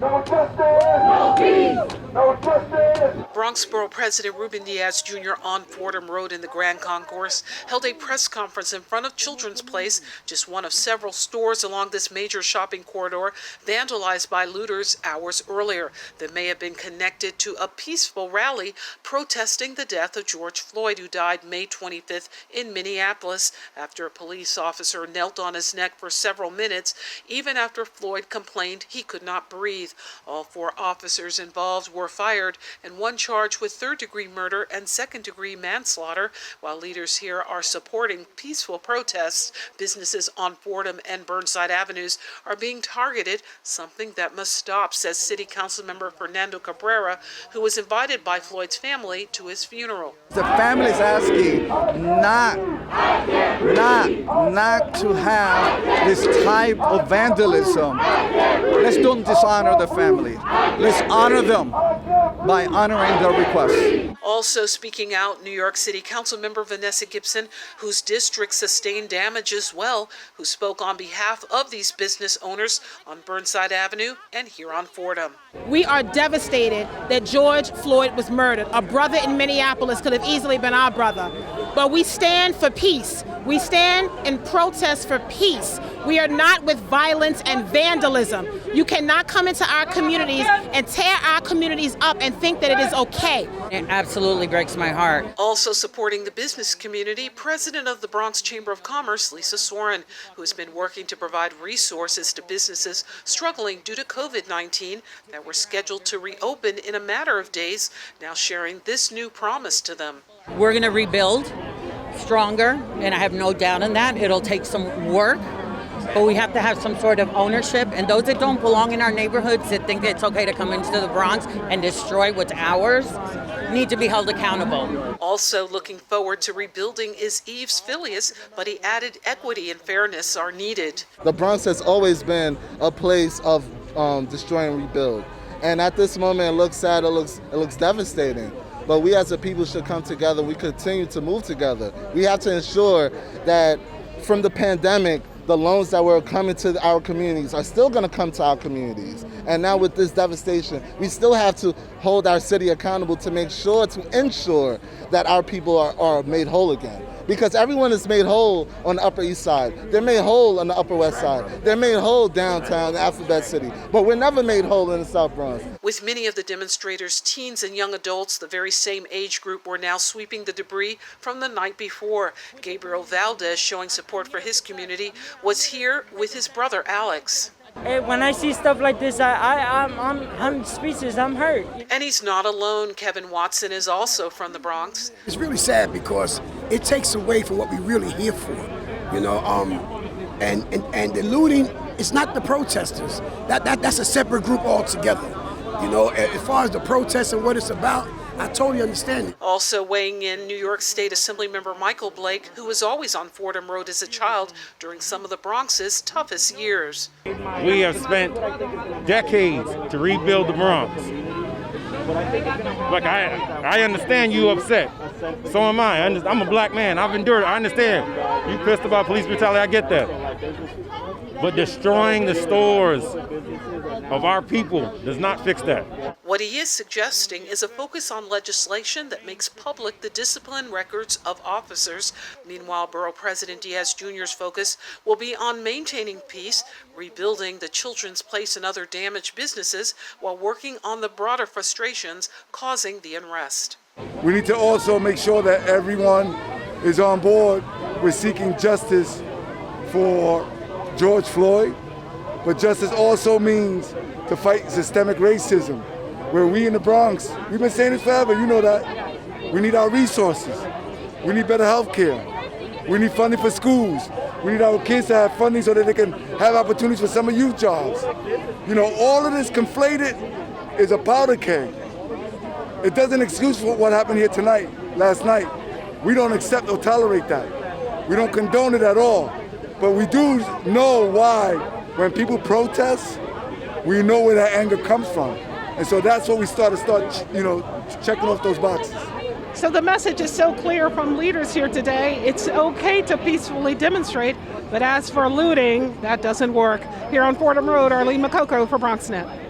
No justice! No peace! No justice! Bronx Borough President Ruben Diaz Jr. on Fordham Road in the Grand Concourse held a press conference in front of Children's Place, just one of several stores along this major shopping corridor vandalized by looters hours earlier that may have been connected to a peaceful rally protesting the death of George Floyd, who died May 25th in Minneapolis after a police officer knelt on his neck for several minutes, even after Floyd complained he could not breathe. All 4 officers involved were fired and one charged with third-degree murder and second-degree manslaughter. While leaders here are supporting peaceful protests, businesses on Fordham and Burnside Avenues are being targeted, something that must stop, says City Council member Fernando Cabrera, who was invited by Floyd's family to his funeral. The family is asking not to have this type of vandalism. Let's don't dishonor the family. Let's honor them by honoring their requests. Also speaking out, New York City Council member Vanessa Gibson, whose district sustained damage as well, who spoke on behalf of these business owners on Burnside Avenue and here on Fordham. We are devastated that George Floyd was murdered. A brother in Minneapolis could have easily been our brother. But we stand for peace. We stand in protest for peace. We are not with violence and vandalism. You cannot come into our communities and tear our communities up and think that it is okay. It absolutely breaks my heart. Also supporting the business community, President of the Bronx Chamber of Commerce, Lisa Soren, who has been working to provide resources to businesses struggling due to COVID-19 that were scheduled to reopen in a matter of days, now sharing this new promise to them. We're going to rebuild stronger, and I have no doubt in that. It'll take some work, but we have to have some sort of ownership. And those that don't belong in our neighborhoods, that think it's okay to come into the Bronx and destroy what's ours, need to be held accountable. Also looking forward to rebuilding is Yves Phileas, but he added equity and fairness are needed. The Bronx has always been a place of destroy and rebuild. And at this moment, it looks sad, it looks devastating. But we as a people should come together. We continue to move together. We have to ensure that from the pandemic, the loans that were coming to our communities are still going to come to our communities. And now with this devastation, we still have to hold our city accountable to make sure, to ensure that our people are made whole again. Because everyone is made whole on the Upper East Side. They're made whole on the Upper West Side. They're made whole downtown, the Alphabet City. But we're never made whole in the South Bronx. With many of the demonstrators teens and young adults, the very same age group, were now sweeping the debris from the night before. Gabriel Valdez, showing support for his community, was here with his brother Alex. When I see stuff like this, I'm speechless, I'm hurt. And he's not alone. Kevin Watson is also from the Bronx. It's really sad because it takes away from what we're really here for, you know. And the looting, it's not the protesters. That's a separate group altogether. You know, as far as the protests and what it's about, I totally understand it. Also weighing in, New York State Assemblymember Michael Blake, who was always on Fordham Road as a child during some of the Bronx's toughest years. We have spent decades to rebuild the Bronx. Look, I understand you upset. So am I. I'm a black man. I've endured it. I understand. You pissed about police brutality. I get that. But destroying the stores of our people does not fix that. What he is suggesting is a focus on legislation that makes public the discipline records of officers. Meanwhile, Borough President Diaz Jr.'s focus will be on maintaining peace, rebuilding the Children's Place and other damaged businesses, while working on the broader frustrations causing the unrest. We need to also make sure that everyone is on board with seeking justice for George Floyd. But justice also means to fight systemic racism, where we in the Bronx, we've been saying this forever, you know that. We need our resources. We need better health care. We need funding for schools. We need our kids to have funding so that they can have opportunities for summer youth jobs. You know, all of this conflated is a powder keg. It doesn't excuse for what happened here tonight, last night. We don't accept or tolerate that. We don't condone it at all. But we do know why when people protest, we know where that anger comes from. And so that's what we start checking off those boxes. So the message is so clear from leaders here today. It's okay to peacefully demonstrate, but as for looting, that doesn't work. Here on Fordham Road, Arlene Makoko for BronxNet.